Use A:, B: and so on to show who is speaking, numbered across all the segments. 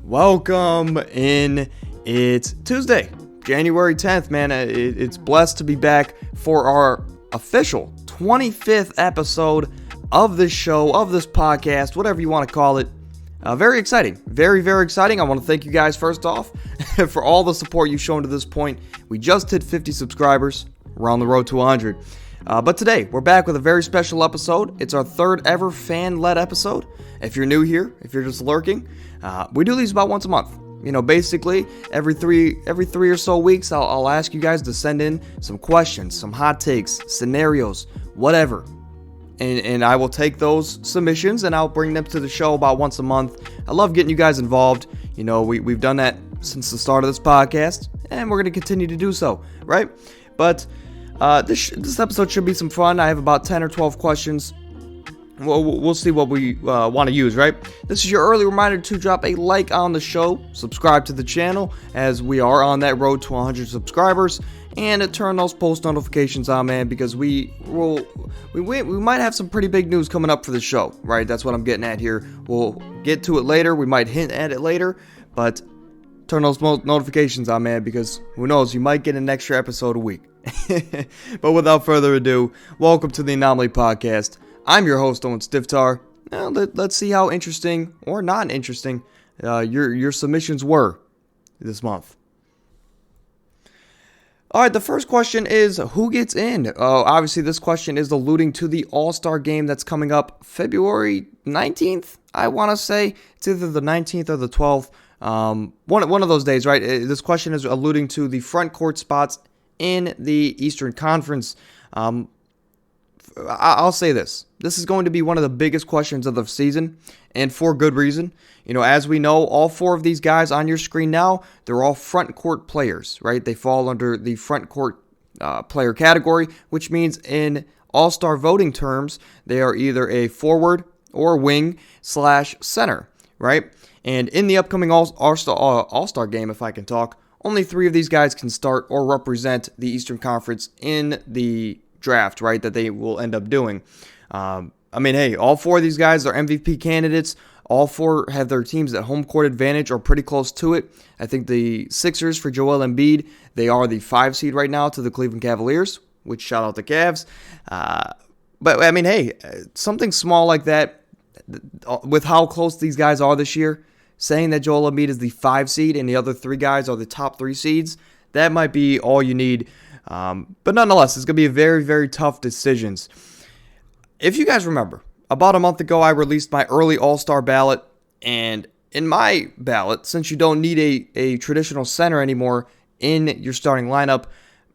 A: Welcome in. It's Tuesday, January 10th, man. It's blessed to be back for our official 25th episode of this show, of this podcast, whatever you want to call it. Very exciting. Very, very exciting. I want to thank you guys first off for all the support you've shown to this point. We just hit 50 subscribers. We're on the road to 100. But today, we're back with a very special episode. It's our third ever fan-led episode. If you're new here, if you're just lurking, we do these about once a month. You know, basically, every three or so weeks, I'll ask you guys to send in some questions, some hot takes, scenarios, whatever. And I will take those submissions and I'll bring them to the show about once a month. I love getting you guys involved. You know, we've done that since the start of this podcast, and we're going to continue to do so, right? But this episode should be some fun. I have about 10 or 12 questions. We'll see what we want to use, right? This is your early reminder to drop a like on the show, subscribe to the channel, as we are on that road to 100 subscribers, and turn those post notifications on, man, because we might have some pretty big news coming up for the show, right? That's what I'm getting at here. We'll get to it later. We might hint at it later, but turn those notifications on, man, because who knows, you might get an extra episode a week. But without further ado, welcome to the Anomaly Podcast. I'm your host, Owen Stiftar. Now, let's see how interesting or not interesting your submissions were this month. All right, the first question is, who gets in? Obviously, this question is alluding to the All-Star game that's coming up February 19th, I want to say. It's either the 19th or the 12th. One of those days, right? This question is alluding to the front court spots in the Eastern Conference. I'll say this. This is going to be one of the biggest questions of the season, and for good reason. You know, as we know, all four of these guys on your screen now, they're all front court players, right? They fall under the front court player category, which means in all-star voting terms, they are either a forward or wing / center, right? And in the upcoming All-Star game, if I can talk, only 3 of these guys can start or represent the Eastern Conference in the draft, right, that they will end up doing. I mean, hey, all 4 of these guys are MVP candidates. All 4 have their teams at home court advantage or pretty close to it. I think the Sixers, for Joel Embiid, they are the 5 seed right now to the Cleveland Cavaliers, which shout out the Cavs. But, I mean, hey, something small like that, with how close these guys are this year, saying that Joel Embiid is the 5 seed and the other 3 guys are the top 3 seeds, that might be all you need. But nonetheless, it's going to be a very, very tough decisions. If you guys remember, about a month ago, I released my early All-Star ballot. And in my ballot, since you don't need a traditional center anymore in your starting lineup,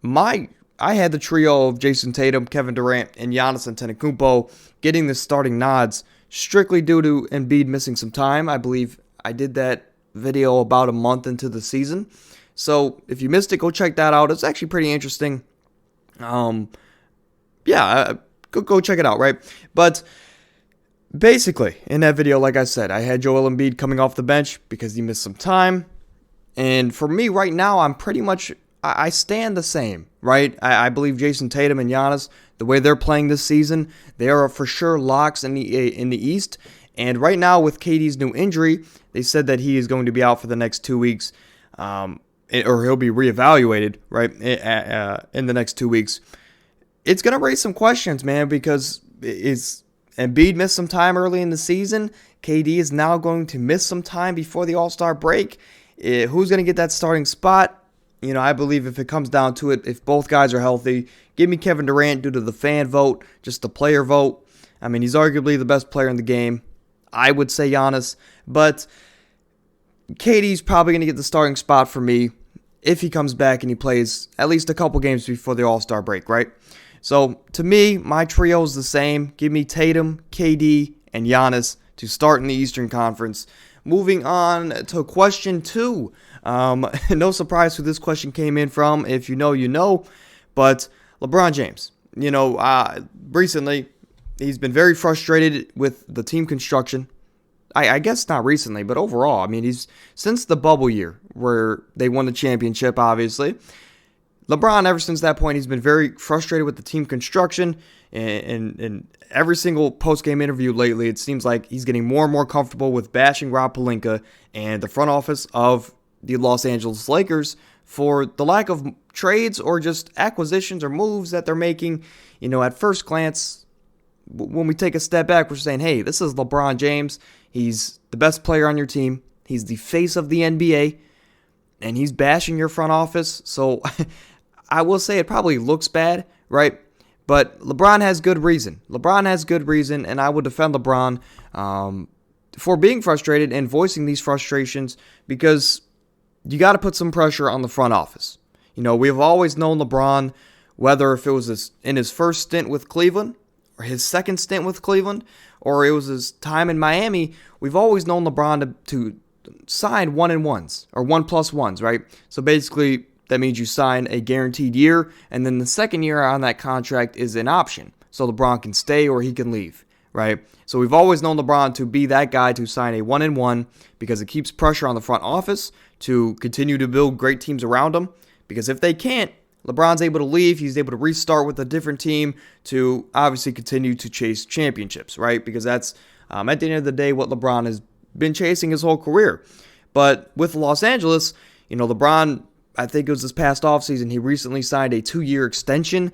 A: I had the trio of Jason Tatum, Kevin Durant, and Giannis Antetokounmpo getting the starting nods strictly due to Embiid missing some time. I believe I did that video about a month into the season. So if you missed it, go check that out. It's actually pretty interesting. Go check it out, right? But basically, in that video, like I said, I had Joel Embiid coming off the bench because he missed some time. And for me right now, I'm pretty much, I stand the same, right? I believe Jason Tatum and Giannis, the way they're playing this season, they are for sure locks in the East. And right now, with KD's new injury, they said that he is going to be out for the next 2 weeks. Or he'll be reevaluated, right, in the next 2 weeks. It's going to raise some questions, man, because Embiid missed some time early in the season. KD is now going to miss some time before the All-Star break. Who's going to get that starting spot? You know, I believe if it comes down to it, if both guys are healthy, give me Kevin Durant due to the fan vote, just the player vote. I mean, he's arguably the best player in the game. I would say Giannis, but KD's probably going to get the starting spot for me if he comes back and he plays at least a couple games before the All-Star break, right? So, to me, my trio is the same. Give me Tatum, KD, and Giannis to start in the Eastern Conference. Moving on to question 2. No surprise who this question came in from. If you know, you know. But LeBron James, you know, recently, he's been very frustrated with the team construction. I guess not recently, but overall. I mean, he's since the bubble year where they won the championship, obviously. LeBron, ever since that point, he's been very frustrated with the team construction, and every single post-game interview lately, it seems like he's getting more and more comfortable with bashing Rob Pelinka and the front office of the Los Angeles Lakers for the lack of trades or just acquisitions or moves that they're making. At first glance, when we take a step back, we're saying, hey, this is LeBron James. He's the best player on your team. He's the face of the NBA, and he's bashing your front office. So I will say it probably looks bad, right? But LeBron has good reason. And I would defend LeBron for being frustrated and voicing these frustrations, because you got to put some pressure on the front office. We've always known LeBron, whether if it was in his first stint with Cleveland or his second stint with Cleveland, or it was his time in Miami, we've always known LeBron to sign 1-and-1s or 1+1s, right? So basically, that means you sign a guaranteed year, and then the second year on that contract is an option. So LeBron can stay or he can leave, right? So we've always known LeBron to be that guy to sign a 1-and-1, because it keeps pressure on the front office to continue to build great teams around him. Because if they can't, LeBron's able to leave. He's able to restart with a different team to obviously continue to chase championships, right? Because that's, at the end of the day, what LeBron has been chasing his whole career. But with Los Angeles, LeBron, I think it was this past offseason, he recently signed a 2-year extension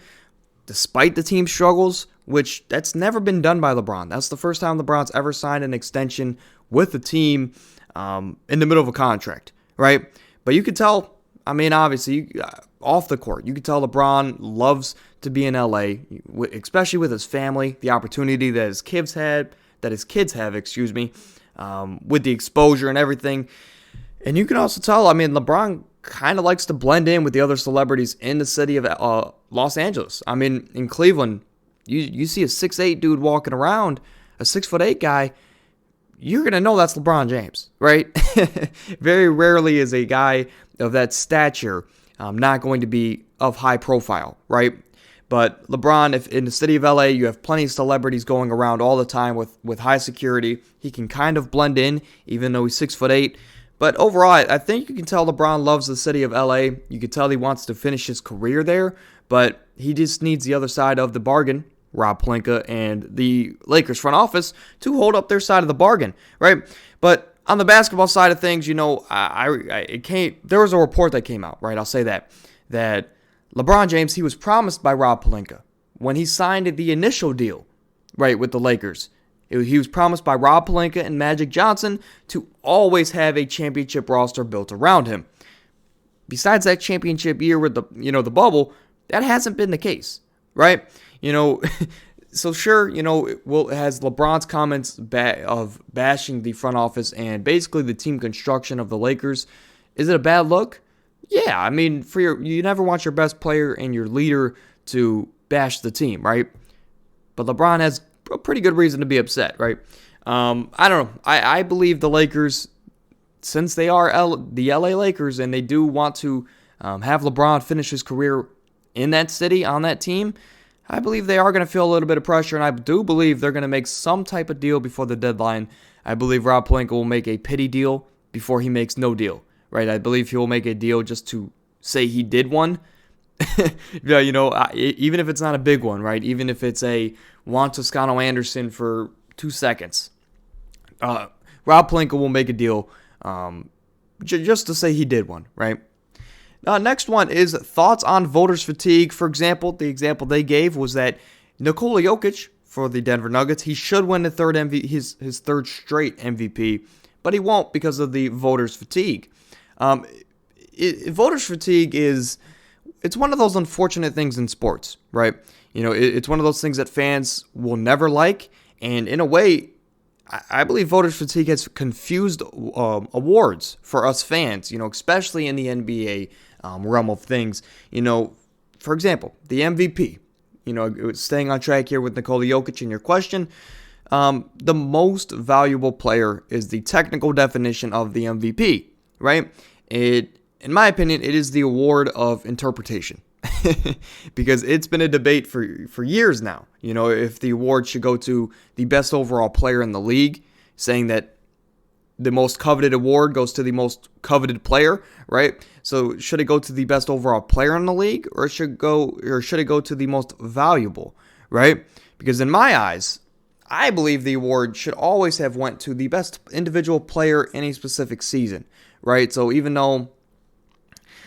A: despite the team's struggles, which that's never been done by LeBron. That's the first time LeBron's ever signed an extension with the team in the middle of a contract, right? But you could tell, obviously, off the court, you could tell LeBron loves to be in LA, especially with his family, the opportunity that his kids have, with the exposure and everything. And you can also tell, LeBron kind of likes to blend in with the other celebrities in the city of Los Angeles. In Cleveland, you see a 6'8" dude walking around, a 6'8" guy, you're going to know that's LeBron James, right? Very rarely is a guy of that stature not going to be of high profile, right? But LeBron, if in the city of LA, you have plenty of celebrities going around all the time with high security, he can kind of blend in, even though he's 6'8". But overall, I think you can tell LeBron loves the city of LA. You can tell he wants to finish his career there, but he just needs the other side of the bargain, Rob Pelinka and the Lakers front office, to hold up their side of the bargain, right? But on the basketball side of things, there was a report that came out, right? I'll say that LeBron James, he was promised by Rob Pelinka when he signed the initial deal, right, with the Lakers. He was promised by Rob Pelinka and Magic Johnson to always have a championship roster built around him. Besides that championship year with the bubble, that hasn't been the case, right? So sure, has LeBron's comments of bashing the front office and basically the team construction of the Lakers, is it a bad look? Yeah, you never want your best player and your leader to bash the team, right? But LeBron has a pretty good reason to be upset, right? I don't know. I believe the Lakers, since they are the LA Lakers and they do want to have LeBron finish his career in that city, on that team, I believe they are going to feel a little bit of pressure, and I do believe they're going to make some type of deal before the deadline. I believe Rob Pelinka will make a pity deal before he makes no deal, right? I believe he will make a deal just to say he did one. Even if it's not a big one, right? Even if it's a Juan Toscano Anderson for 2 seconds. Rob Pelinka will make a deal just to say he did one, right? Next one is thoughts on voters fatigue. For example, the example they gave was that Nikola Jokic for the Denver Nuggets, he should win the his third straight MVP, but he won't because of the voters fatigue. Voters fatigue it's one of those unfortunate things in sports, right? It's one of those things that fans will never like, and in a way, I believe voters fatigue has confused awards for us fans, especially in the NBA realm of things. For example, the MVP, staying on track here with Nikola Jokic in your question, the most valuable player is the technical definition of the MVP, right? In my opinion, it is the award of interpretation. Because it's been a debate for years now, if the award should go to the best overall player in the league, saying that the most coveted award goes to the most coveted player, right? So should it go to the best overall player in the league, or should it go to the most valuable, right? Because in my eyes, I believe the award should always have went to the best individual player in a specific season, right? So even though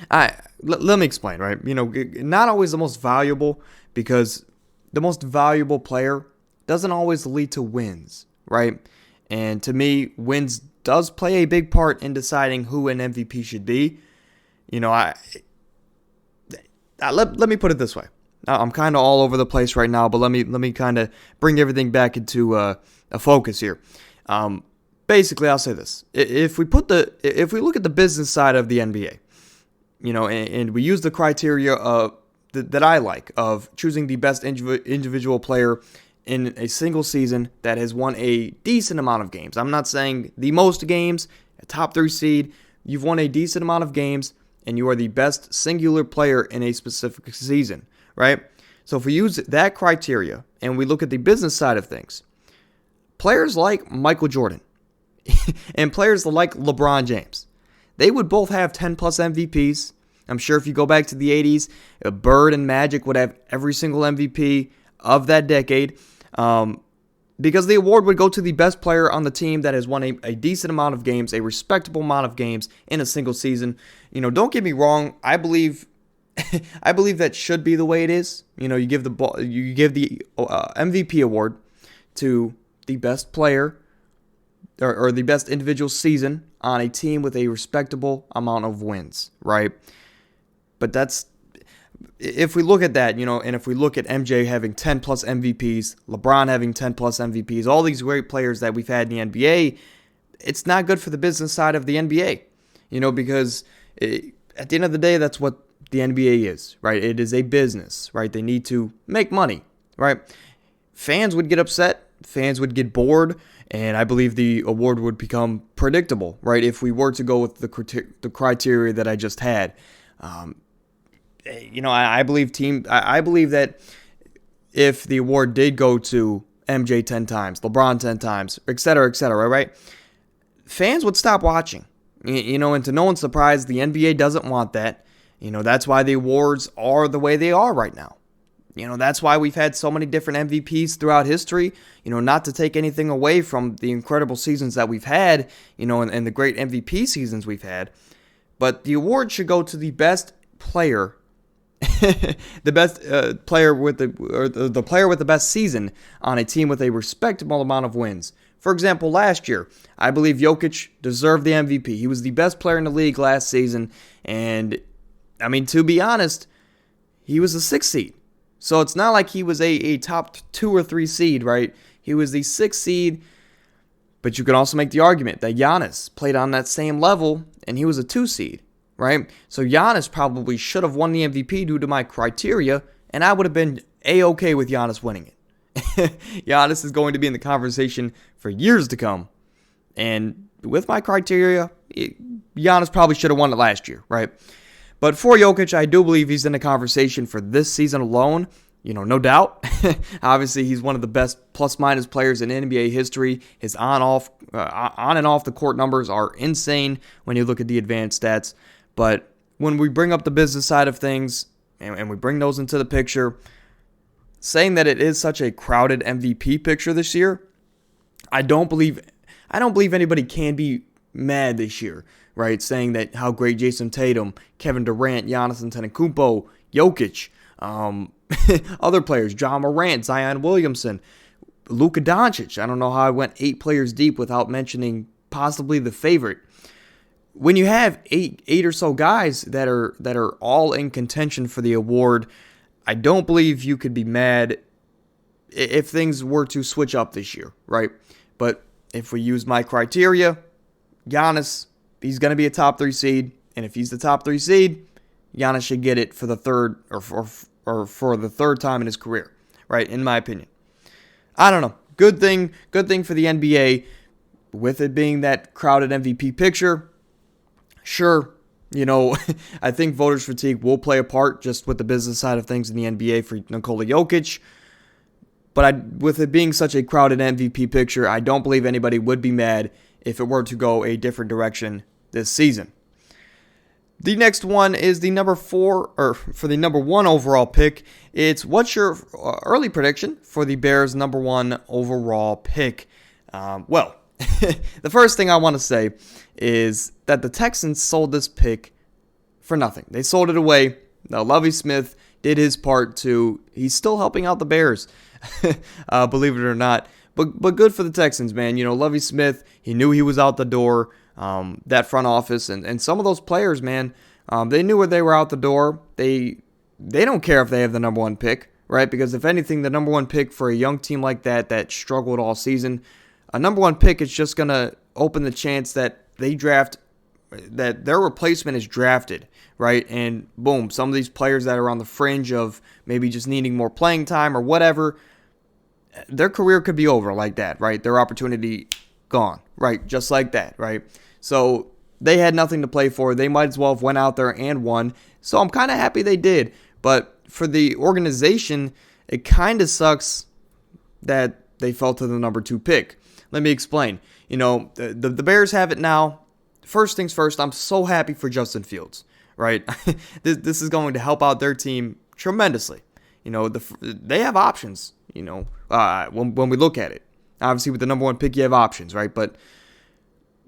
A: let me explain, right? Not always the most valuable, because the most valuable player doesn't always lead to wins, right? And to me, wins does play a big part in deciding who an MVP should be. Let me put it this way. I'm kind of all over the place right now, but let me kind of bring everything back into a focus here. Basically, I'll say this: if we look at the business side of the NBA, and we use the criteria that I like of choosing the best individual player in a single season that has won a decent amount of games. I'm not saying the most games, a top 3 seed. You've won a decent amount of games, and you are the best singular player in a specific season, right? So if we use that criteria and we look at the business side of things, players like Michael Jordan and players like LeBron James, they would both have 10-plus MVPs. I'm sure if you go back to the 80s, Bird and Magic would have every single MVP of that decade, because the award would go to the best player on the team that has won a decent amount of games, a respectable amount of games in a single season. Don't get me wrong. I believe that should be the way it is. You give the MVP award to the best player or the best individual season on a team with a respectable amount of wins, right? But if we look at that, and if we look at MJ having 10-plus MVPs, LeBron having 10-plus MVPs, all these great players that we've had in the NBA, it's not good for the business side of the NBA, because at the end of the day, that's what the NBA is, right? It is a business, right? They need to make money, right? Fans would get upset, fans would get bored, and I believe the award would become predictable, right? If we were to go with the criteria that I just had. I believe that if the award did go to MJ 10 times, LeBron 10 times, et cetera, right? Fans would stop watching. And to no one's surprise, the NBA doesn't want that. That's why the awards are the way they are right now. That's why we've had so many different MVPs throughout history. Not to take anything away from the incredible seasons that we've had, and the great MVP seasons we've had. But the award should go to the best player, the best player the player with the best season on a team with a respectable amount of wins. For example, last year, I believe Jokic deserved the MVP. He was the best player in the league last season, and to be honest, he was the 6th seed. So it's not like he was a top 2 or 3 seed, right? He was the 6th seed, but you can also make the argument that Giannis played on that same level, and he was a 2 seed. Right? So Giannis probably should have won the MVP due to my criteria, and I would have been A-okay with Giannis winning it. Giannis is going to be in the conversation for years to come. And with my criteria, Giannis probably should have won it last year, right? But for Jokic, I do believe he's in the conversation for this season alone. No doubt. Obviously, he's one of the best plus-minus players in NBA history. His on and off the court numbers are insane when you look at the advanced stats. But when we bring up the business side of things, and we bring those into the picture, saying that it is such a crowded MVP picture this year, I don't believe anybody can be mad this year, right? Saying that how great Jason Tatum, Kevin Durant, Giannis Antetokounmpo, Jokic, other players, John Morant, Zion Williamson, Luka Doncic. I don't know how I went 8 players deep without mentioning possibly the favorite. When you have eight or so guys that are all in contention for the award, I don't believe you could be mad if things were to switch up this year, right? But if we use my criteria, Giannis, he's going to be a top 3 seed, and if he's the top 3 seed, Giannis should get it for the third or for the third time in his career, right? In my opinion, I don't know. Good thing for the NBA with it being that crowded MVP picture. Sure, I think voters' fatigue will play a part just with the business side of things in the NBA for Nikola Jokic. But with it being such a crowded MVP picture, I don't believe anybody would be mad if it were to go a different direction this season. The next one is the for the number 1 overall pick. What's your early prediction for the Bears' number 1 overall pick? Well, the first thing I want to say is that the Texans sold this pick for nothing. They sold it away. Now, Lovie Smith did his part too. He's still helping out the Bears, believe it or not. But good for the Texans, man. Lovie Smith, he knew he was out the door. That front office and some of those players, man, they knew where they were out the door. They don't care if they have the number 1 pick, right? Because if anything, the number 1 pick for a young team like that struggled all season, a number 1 pick is just going to open the chance that that their replacement is drafted, right? And boom, some of these players that are on the fringe of maybe just needing more playing time or whatever, their career could be over like that, right? Their opportunity gone, right? Just like that, right? So they had nothing to play for. They might as well have went out there and won. So I'm kind of happy they did. But for the organization, it kind of sucks that they fell to the number 2 pick. Let me explain. The Bears have it now. First things first, I'm so happy for Justin Fields, right? This is going to help out their team tremendously. They have options, when we look at it. Obviously, with the number 1 pick, you have options, right? But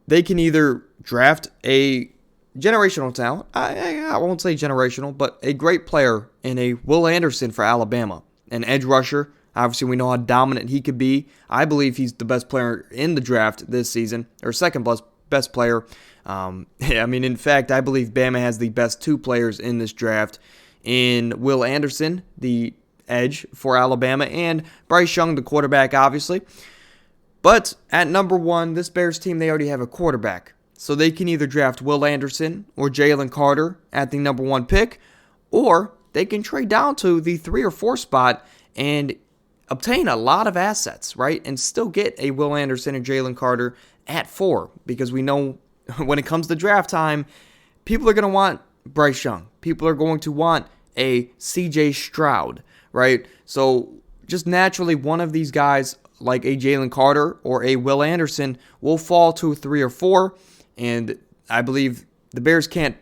A: they can either draft a generational talent, I won't say generational, but a great player in a Will Anderson for Alabama, an edge rusher. Obviously, we know how dominant he could be. I believe he's the best player in the draft this season, or second best player. In fact, I believe Bama has the best 2 players in this draft in Will Anderson, the edge for Alabama, and Bryce Young, the quarterback, obviously. But at number 1, this Bears team, they already have a quarterback. So they can either draft Will Anderson or Jalen Carter at the number 1 pick, or they can trade down to the 3 or 4 spot and obtain a lot of assets, right? And still get a Will Anderson and Jalen Carter at 4, because we know when it comes to draft time, people are going to want Bryce Young. People are going to want a CJ Stroud, right? So just naturally, one of these guys, like a Jalen Carter or a Will Anderson, will fall to 3 or 4, and I believe the Bears can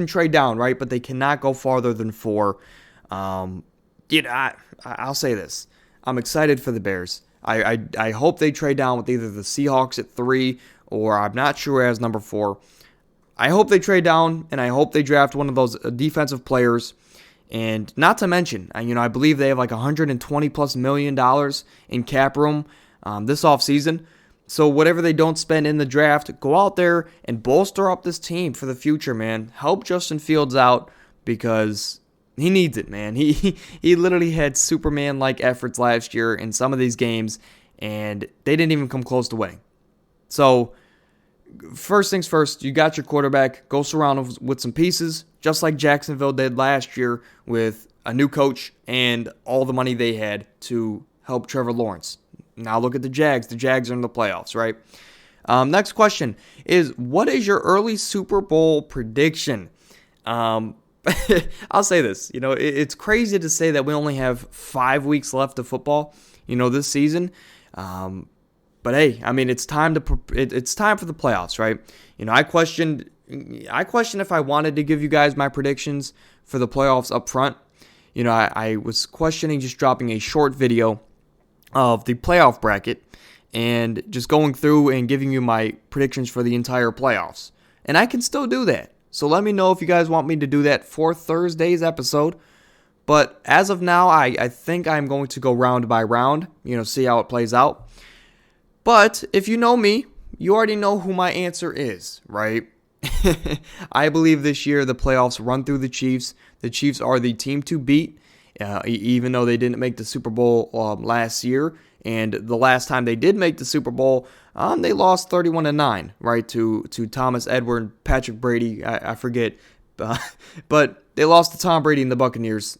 A: trade down, right? But they cannot go farther than 4. I'll say this. I'm excited for the Bears. I hope they trade down with either the Seahawks at 3 or I'm not sure as number 4. I hope they trade down, and I hope they draft one of those defensive players. And not to mention, I believe they have like $120+ million in cap room this offseason. So whatever they don't spend in the draft, go out there and bolster up this team for the future, man. Help Justin Fields out because he needs it, man. He literally had Superman-like efforts last year in some of these games, and they didn't even come close to winning. So first things first, you got your quarterback. Go surround him with some pieces, just like Jacksonville did last year with a new coach and all the money they had to help Trevor Lawrence. Now look at the Jags. The Jags are in the playoffs, right? Next question is, what is your early Super Bowl prediction? I'll say this. It's crazy to say that we only have 5 weeks left of football, this season. But hey, it's time it's time for the playoffs, right? I questioned if I wanted to give you guys my predictions for the playoffs up front. I was questioning just dropping a short video of the playoff bracket and just going through and giving you my predictions for the entire playoffs. And I can still do that. So let me know if you guys want me to do that for Thursday's episode. But as of now, I think I'm going to go round by round, see how it plays out. But if you know me, you already know who my answer is, right? I believe this year the playoffs run through the Chiefs. The Chiefs are the team to beat, even though they didn't make the Super Bowl last year. And the last time they did make the Super Bowl, they lost 31-9, right, to Thomas Edward, Patrick Brady, I forget. But they lost to Tom Brady and the Buccaneers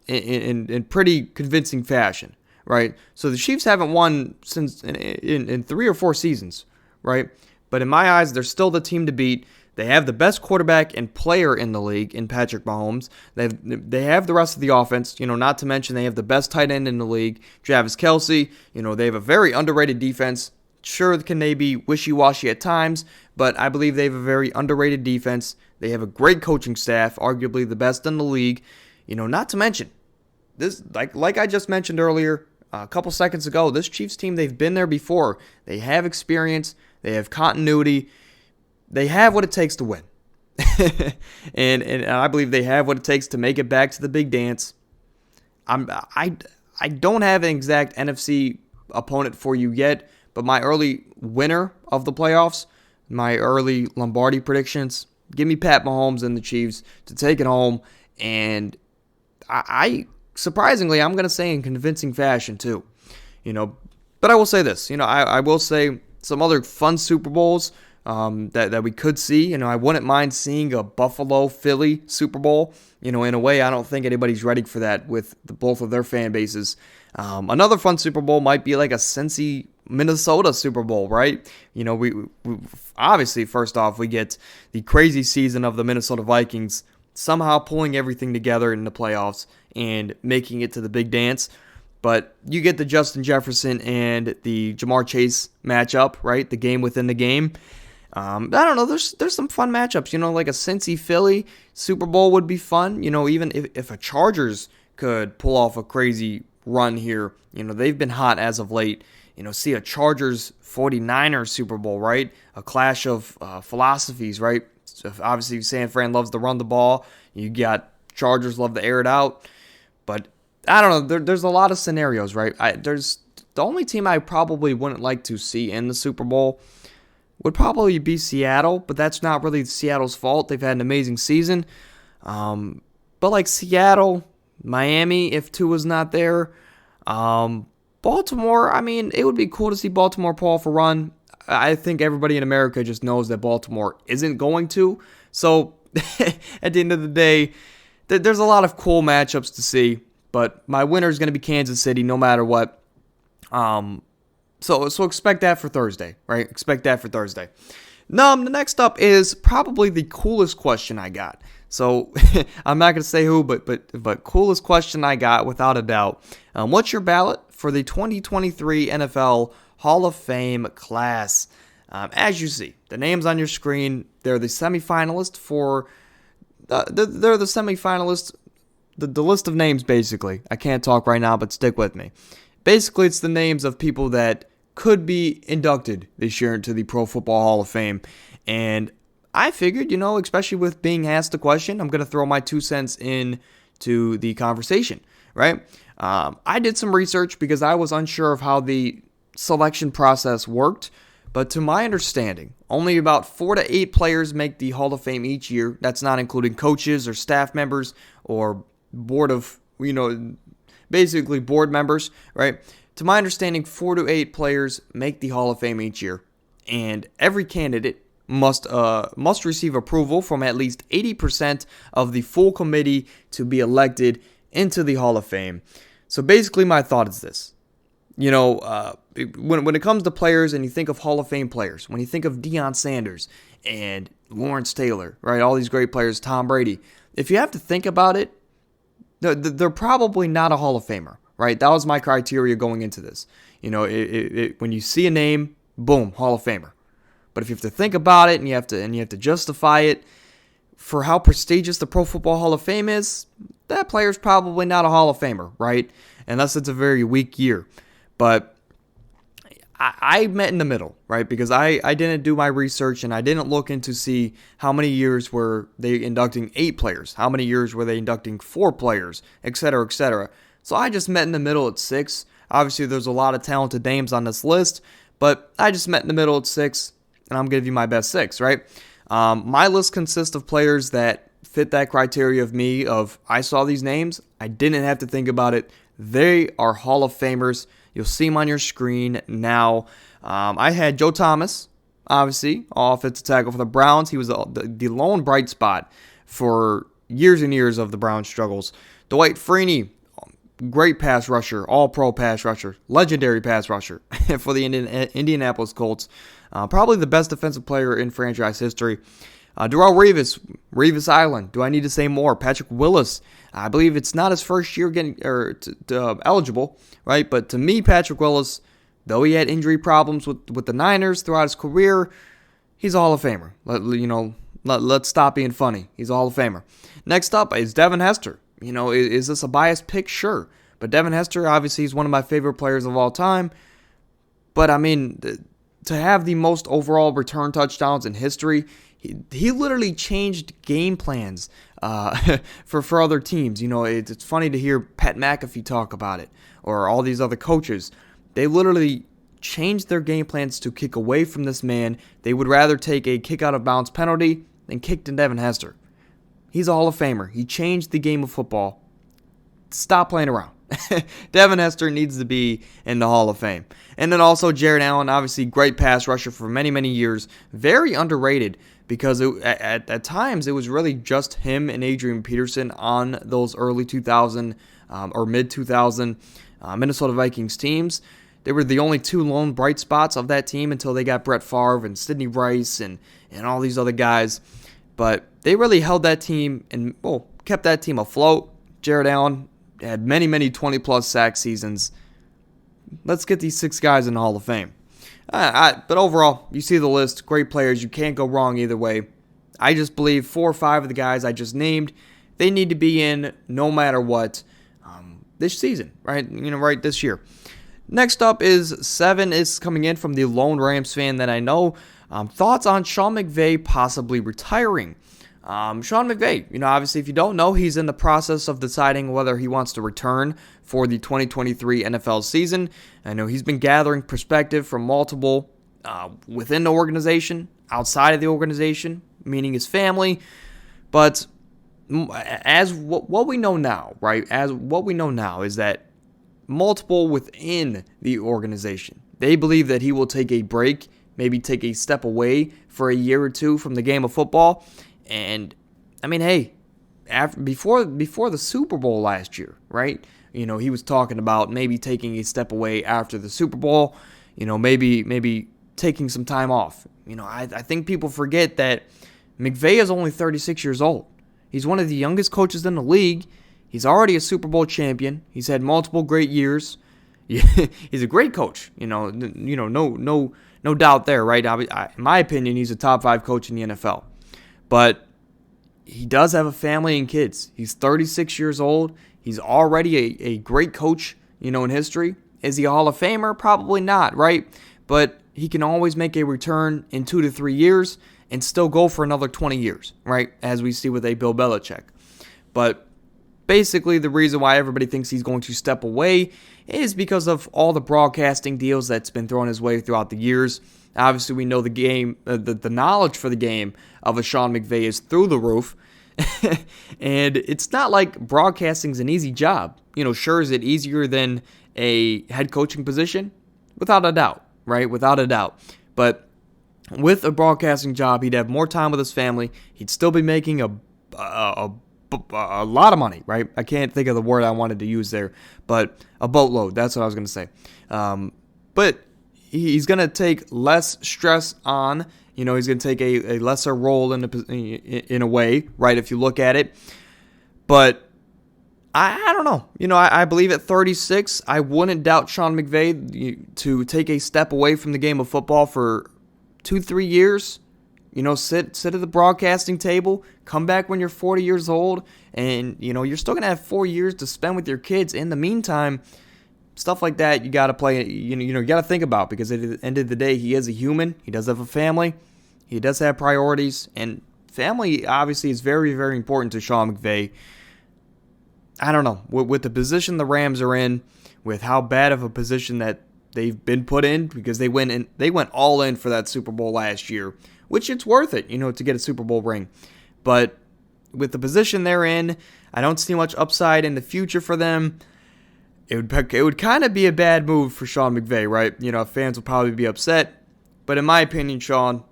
A: in pretty convincing fashion, right? So the Chiefs haven't won since in 3 or 4 seasons, right? But in my eyes, they're still the team to beat. They have the best quarterback and player in the league in Patrick Mahomes. They have the rest of the offense, not to mention they have the best tight end in the league, Travis Kelce. They have a very underrated defense. Sure, can they be wishy-washy at times, but I believe they have a very underrated defense. They have a great coaching staff, arguably the best in the league. Not to mention, this like I just mentioned earlier, a couple seconds ago, this Chiefs team, they've been there before. They have experience. They have continuity. They have what it takes to win. and I believe they have what it takes to make it back to the big dance. I don't have an exact NFC opponent for you yet, but my early winner of the playoffs, my early Lombardi predictions, give me Pat Mahomes and the Chiefs to take it home. And I surprisingly, I'm going to say in convincing fashion too. But I will say this. I will say some other fun Super Bowls that we could see. I wouldn't mind seeing a Buffalo-Philly Super Bowl. In a way, I don't think anybody's ready for that with both of their fan bases. Another fun Super Bowl might be like a Cincy Minnesota Super Bowl, right? We obviously, first off, we get the crazy season of the Minnesota Vikings somehow pulling everything together in the playoffs and making it to the big dance. But you get the Justin Jefferson and the Jamar Chase matchup, right? The game within the game. I don't know. There's some fun matchups. Like a Cincy Philly Super Bowl would be fun. Even if a Chargers could pull off a crazy run here. They've been hot as of late. See a Chargers 49ers Super Bowl, right? A clash of philosophies, right? So obviously, San Fran loves to run the ball. You got Chargers love to air it out. But I don't know. There's a lot of scenarios, right? There's the only team I probably wouldn't like to see in the Super Bowl would probably be Seattle, but that's not really Seattle's fault. They've had an amazing season. But like Seattle, Miami, if Tua's not there, Baltimore, it would be cool to see Baltimore pull off a run. I think everybody in America just knows that Baltimore isn't going to. So at the end of the day, there's a lot of cool matchups to see. But my winner is going to be Kansas City no matter what. So expect that for Thursday, right? Expect that for Thursday. The next up is probably the coolest question I got. So I'm not going to say who, but coolest question I got without a doubt. What's your ballot for the 2023 NFL Hall of Fame class? As you see, the names on your screen, they're the semifinalists for. They're the semifinalists. The list of names, basically. I can't talk right now, but stick with me. Basically, it's the names of people that could be inducted this year into the Pro Football Hall of Fame. And I figured, especially with being asked the question, I'm going to throw my 2 cents into the conversation, right? I did some research because I was unsure of how the selection process worked. But to my understanding, only about 4 to 8 players make the Hall of Fame each year. That's not including coaches or staff members or board of, basically board members, right? To my understanding, 4 to 8 players make the Hall of Fame each year. And every candidate must receive approval from at least 80% of the full committee to be elected into the Hall of Fame. So basically my thought is this. When it comes to players and you think of Hall of Fame players, when you think of Deion Sanders and Lawrence Taylor, right, all these great players, Tom Brady, if you have to think about it, they're probably not a Hall of Famer, right? That was my criteria going into this. When you see a name, boom, Hall of Famer. But if you have to think about it and you have to justify it for how prestigious the Pro Football Hall of Fame is, that player's probably not a Hall of Famer, right? Unless it's a very weak year. But I met in the middle, right? Because I didn't do my research and I didn't look into see how many years were they inducting 8 players, how many years were they inducting 4 players, etc., etc. So I just met in the middle at 6. Obviously, there's a lot of talented names on this list, but I just met in the middle at 6, and I'm going to give you my best 6, right? My list consists of players that fit that criteria of me of I saw these names, I didn't have to think about it. They are Hall of Famers. You'll see them on your screen now. I had Joe Thomas, obviously, offensive tackle for the Browns. He was the lone bright spot for years and years of the Browns' struggles. Dwight Freeney, great pass rusher, all-pro pass rusher, legendary pass rusher for the Indianapolis Colts. Probably the best defensive player in franchise history. Darrelle Revis Island. Do I need to say more? Patrick Willis. I believe it's not his first year getting eligible, right? But to me, Patrick Willis, Though he had injury problems with the Niners throughout his career, he's a Hall of Famer. Let's stop being funny. He's a Hall of Famer. Next up is Devin Hester. Is this a biased pick? Sure. But Devin Hester, obviously, is one of my favorite players of all time. But, I mean, to have the most overall return touchdowns in history, he literally changed game plans for other teams. It's funny to hear Pat McAfee talk about it, or all these other coaches. They literally changed their game plans to kick away from this man. They would rather take a kick out of bounds penalty than kick to Devin Hester. He's a Hall of Famer. He changed the game of football. Stop playing around. Devin Hester needs to be in the Hall of Fame. And then also Jared Allen, obviously great pass rusher for many, many years. Very underrated because at times it was really just him and Adrian Peterson on those early 2000 or mid 2000 Minnesota Vikings teams. They were the only two lone bright spots of that team until they got Brett Favre and Sidney Rice and all these other guys. But they really held that team and kept that team afloat. Jared Allen had many, many 20-plus sack seasons. Let's get these 6 guys in the Hall of Fame. But overall, you see the list. Great players. You can't go wrong either way. I just believe 4 or 5 of the guys I just named, they need to be in no matter what this season, right? Right this year. Next up is 7 is coming in from the lone Rams fan that I know. Thoughts on Sean McVay possibly retiring. Sean McVay, obviously if you don't know, he's in the process of deciding whether he wants to return for the 2023 NFL season. I know he's been gathering perspective from multiple within the organization, outside of the organization, meaning his family. But as what we know now, right? As what we know now is that multiple within the organization, they believe that he will take a break, maybe take a step away for a year or two from the game of football. And I mean, hey, before the Super Bowl last year, right? He was talking about maybe taking a step away after the Super Bowl. Maybe taking some time off. I think people forget that McVay is only 36 years old. He's one of the youngest coaches in the league. He's already a Super Bowl champion. He's had multiple great years. He's a great coach. No doubt there, right? In my opinion, he's a top 5 coach in the NFL. But he does have a family and kids. He's 36 years old. He's already a great coach, in history. Is he a Hall of Famer? Probably not, right? But he can always make a return in 2 to 3 years and still go for another 20 years, right? As we see with a Bill Belichick. But basically, the reason why everybody thinks he's going to step away is because of all the broadcasting deals that's been thrown his way throughout the years. Obviously, we know the game, the knowledge for the game of a Sean McVay is through the roof. And it's not like broadcasting's an easy job. Sure, is it easier than a head coaching position? Without a doubt, right? Without a doubt. But with a broadcasting job, he'd have more time with his family. He'd still be making a lot of money, right? I can't think of the word I wanted to use there, but a boatload. That's what I was going to say. But he's going to take less stress on. He's going to take a lesser role in a way, right, if you look at it. But I don't know. I believe at 36, I wouldn't doubt Sean McVay to take a step away from the game of football for 2-3 years. Sit at the broadcasting table, come back when you're 40 years old, and, you're still going to have 4 years to spend with your kids. In the meantime, stuff like that you got to play, you got to think about, because at the end of the day, he is a human. He does have a family. He does have priorities, and family obviously is very, very important to Sean McVay. I don't know, with the position the Rams are in, with how bad of a position that they've been put in, because they went all in for that Super Bowl last year, which it's worth it, to get a Super Bowl ring. But with the position they're in, I don't see much upside in the future for them. It would kind of be a bad move for Sean McVay, right? Fans will probably be upset. But in my opinion, Sean,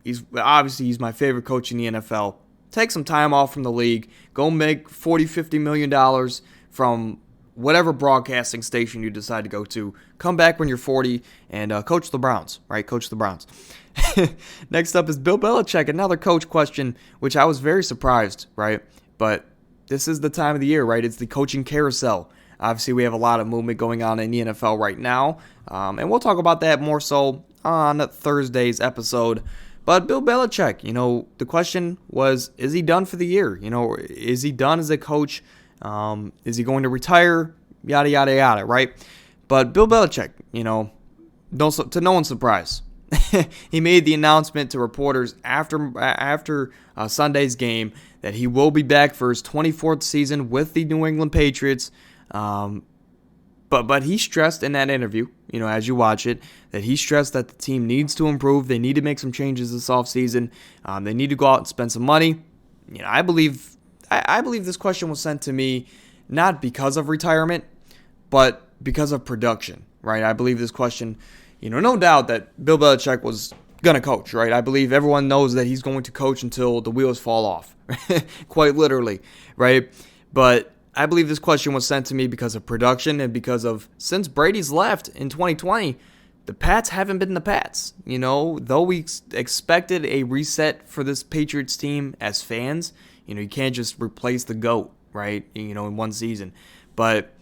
A: he's my favorite coach in the NFL. Take some time off from the league. Go make $40-50 million from whatever broadcasting station you decide to go to. Come back when you're 40 and coach the Browns, right? Coach the Browns. Next up is Bill Belichick, another coach question, which I was very surprised, right? But this is the time of the year, right? It's the coaching carousel. Obviously, we have a lot of movement going on in the NFL right now, and we'll talk about that more so on Thursday's episode. But Bill Belichick, the question was, is he done for the year? Is he done as a coach? Is he going to retire? Yada, yada, yada, right? But Bill Belichick, to no one's surprise, he made the announcement to reporters after Sunday's game that he will be back for his 24th season with the New England Patriots. But he stressed in that interview, as you watch it, that he stressed that the team needs to improve. They need to make some changes this offseason. They need to go out and spend some money. I believe this question was sent to me not because of retirement, but because of production, right? I believe this question, no doubt that Bill Belichick was going to coach, right? I believe everyone knows that he's going to coach until the wheels fall off, quite literally, right? But I believe this question was sent to me because of production and because of, since Brady's left in 2020, the Pats haven't been the Pats. Though we expected a reset for this Patriots team as fans, you can't just replace the GOAT, right? In one season. But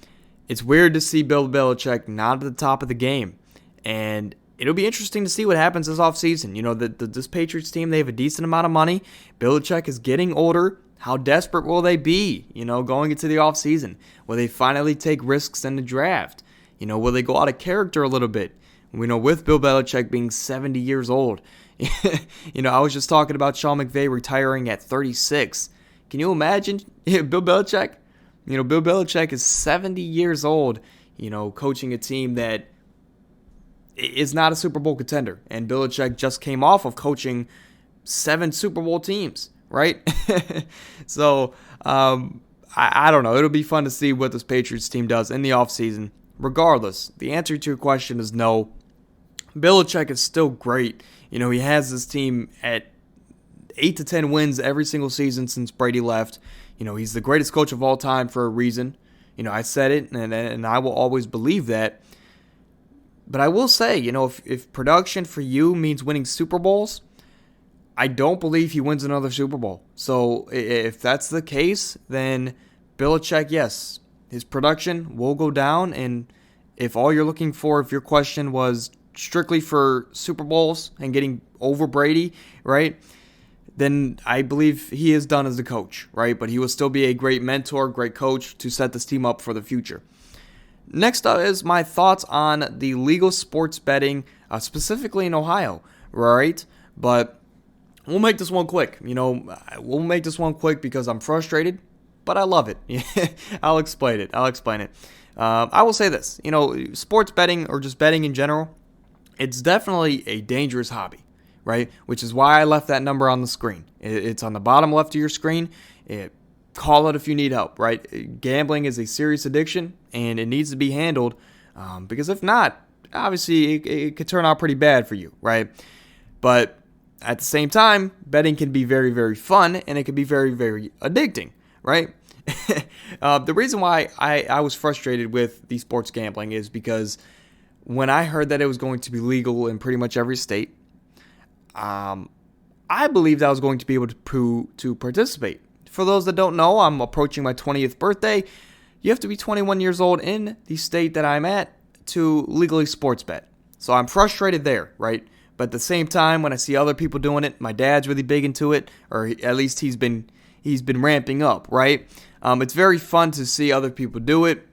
A: it's weird to see Bill Belichick not at the top of the game. And it'll be interesting to see what happens this offseason. This Patriots team, they have a decent amount of money. Belichick is getting older. How desperate will they be, going into the offseason? Will they finally take risks in the draft? Will they go out of character a little bit? With Bill Belichick being 70 years old. I was just talking about Sean McVay retiring at 36. Can you imagine Bill Belichick? Bill Belichick is 70 years old, coaching a team that is not a Super Bowl contender. And Belichick just came off of coaching 7 Super Bowl teams. Right? So, I don't know. It'll be fun to see what this Patriots team does in the offseason. Regardless, the answer to your question is no. Belichick is still great. He has this team at 8 to 10 wins every single season since Brady left. He's the greatest coach of all time for a reason. I said it, and I will always believe that. But I will say, if production for you means winning Super Bowls, I don't believe he wins another Super Bowl. So if that's the case, then Belichick, yes, his production will go down. And if all you're looking for, if your question was strictly for Super Bowls and getting over Brady, right, then I believe he is done as a coach, right? But he will still be a great mentor, great coach to set this team up for the future. Next up is my thoughts on the legal sports betting, specifically in Ohio, right? But we'll make this one quick. We'll make this one quick because I'm frustrated, but I love it. I'll explain it. I will say this. Sports betting or just betting in general, it's definitely a dangerous hobby, right? Which is why I left that number on the screen. It's on the bottom left of your screen. Call it if you need help, right? Gambling is a serious addiction, and it needs to be handled because if not, obviously it could turn out pretty bad for you, right? But at the same time, betting can be very, very fun, and it can be very, very addicting, right? The reason why I was frustrated with the sports gambling is because when I heard that it was going to be legal in pretty much every state, I believed I was going to be able to participate. For those that don't know, I'm approaching my 20th birthday. You have to be 21 years old in the state that I'm at to legally sports bet. So I'm frustrated there, right? But at the same time, when I see other people doing it, my dad's really big into it, or at least he's been ramping up, right? It's very fun to see other people do it.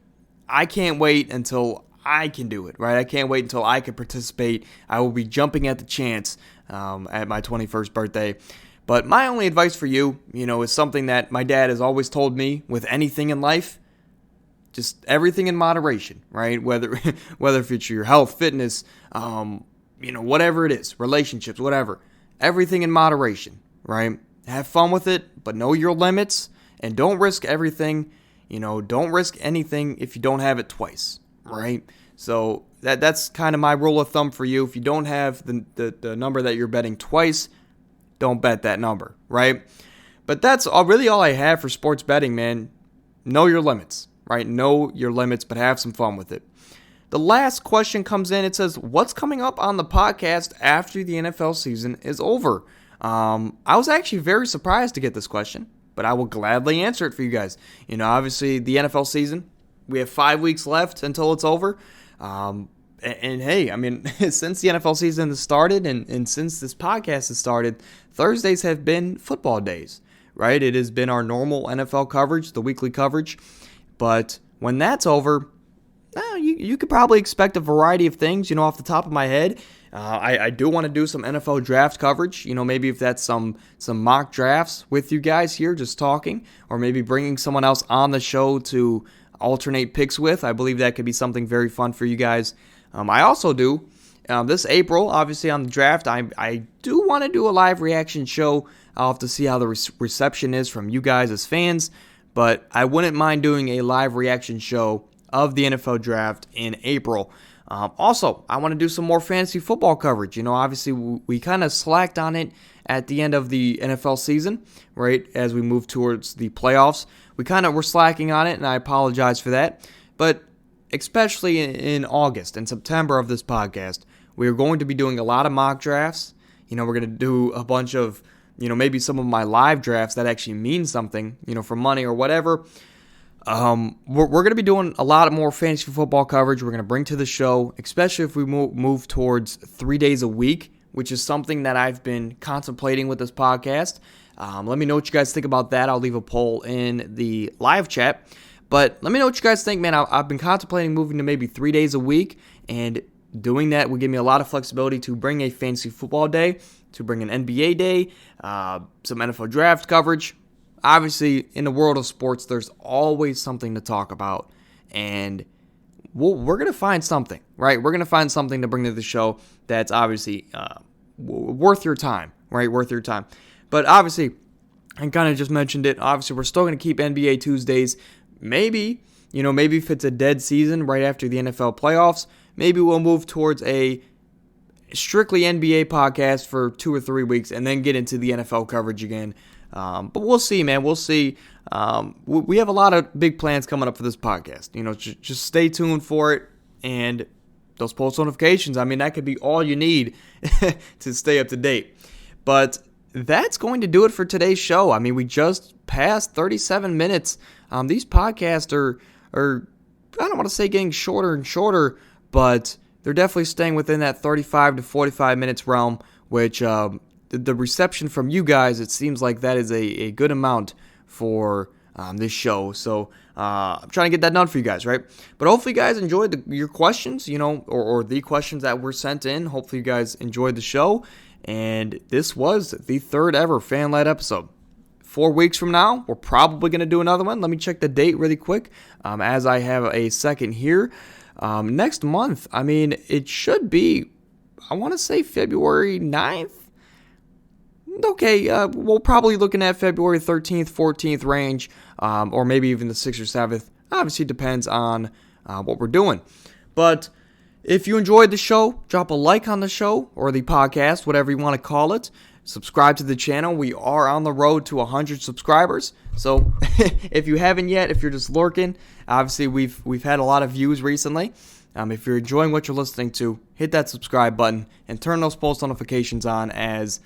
A: I can't wait until I can do it, right? I can't wait until I can participate. I will be jumping at the chance at my 21st birthday. But my only advice for you, is something that my dad has always told me with anything in life. Just everything in moderation, right? Whether it's your health, fitness, whatever it is, relationships, whatever. Everything in moderation, right? Have fun with it, but know your limits and don't risk everything. Don't risk anything if you don't have it twice, right? So that's kind of my rule of thumb for you. If you don't have the number that you're betting twice, don't bet that number, right? But that's really all I have for sports betting, man. Know your limits, right? Know your limits, but have some fun with it. The last question comes in. It says, what's coming up on the podcast after the NFL season is over? I was actually very surprised to get this question, but I will gladly answer it for you guys. Obviously the NFL season, We have 5 weeks left until it's over. And hey, I mean, since the NFL season has started and since this podcast has started, Thursdays have been football days, right? It has been our normal NFL coverage, the weekly coverage. But when that's over, you could probably expect a variety of things, off the top of my head. I do want to do some NFL draft coverage, maybe if that's some mock drafts with you guys here just talking, or maybe bringing someone else on the show to alternate picks with. I believe that could be something very fun for you guys. I also do, this April, obviously on the draft, I do want to do a live reaction show. I'll have to see how the reception is from you guys as fans, but I wouldn't mind doing a live reaction show of the NFL draft in April. Also, I want to do some more fantasy football coverage. Obviously, we kind of slacked on it at the end of the NFL season, right, as we move towards the playoffs. We kind of were slacking on it, and I apologize for that. But especially in August and September of this podcast, we are going to be doing a lot of mock drafts. We're going to do a bunch of, maybe some of my live drafts that actually mean something, for money or whatever. We're going to be doing a lot more fantasy football coverage. We're going to bring to the show, especially if we move towards 3 days a week, which is something that I've been contemplating with this podcast. Let me know what you guys think about that. I'll leave a poll in the live chat. But let me know what you guys think, man. I've been contemplating moving to maybe 3 days a week, and doing that would give me a lot of flexibility to bring a fantasy football day, to bring an NBA day, some NFL draft coverage. Obviously, in the world of sports, there's always something to talk about, and we're going to find something, right? We're going to find something to bring to the show that's obviously worth your time, right? Worth your time. But obviously, I kind of just mentioned it. Obviously, we're still going to keep NBA Tuesdays. Maybe if it's a dead season right after the NFL playoffs, maybe we'll move towards a strictly NBA podcast for 2 or 3 weeks and then get into the NFL coverage again. But we'll see, man. We'll see. We have a lot of big plans coming up for this podcast. Just stay tuned for it. And those post notifications, I mean, that could be all you need to stay up to date. But that's going to do it for today's show. I mean, we just passed 37 minutes. These podcasts are, I don't want to say getting shorter and shorter, but they're definitely staying within that 35 to 45 minutes realm, which the reception from you guys, it seems like that is a good amount for this show. So I'm trying to get that done for you guys, right? But hopefully you guys enjoyed your questions, or the questions that were sent in. Hopefully you guys enjoyed the show. And this was the third ever fan-led episode. 4 weeks from now, we're probably going to do another one. Let me check the date really quick as I have a second here. Next month, I mean, it should be, I want to say February 9th. Okay, we're probably looking at February 13th, 14th range, or maybe even the 6th or 7th. Obviously, it depends on what we're doing. But if you enjoyed the show, drop a like on the show or the podcast, whatever you want to call it. Subscribe to the channel. We are on the road to 100 subscribers. So if you haven't yet, if you're just lurking, obviously we've had a lot of views recently. If you're enjoying what you're listening to, hit that subscribe button and turn those post notifications on, as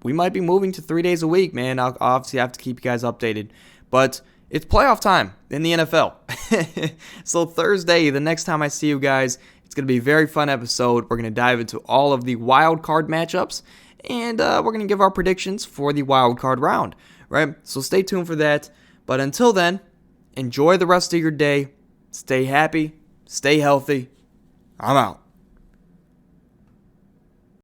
A: we might be moving to 3 days a week, man. I'll obviously have to keep you guys updated. But it's playoff time in the NFL. So Thursday, the next time I see you guys, it's going to be a very fun episode. We're going to dive into all of the wild card matchups, and we're going to give our predictions for the wild card round, right? So stay tuned for that. But until then, enjoy the rest of your day. Stay happy. Stay healthy. I'm out.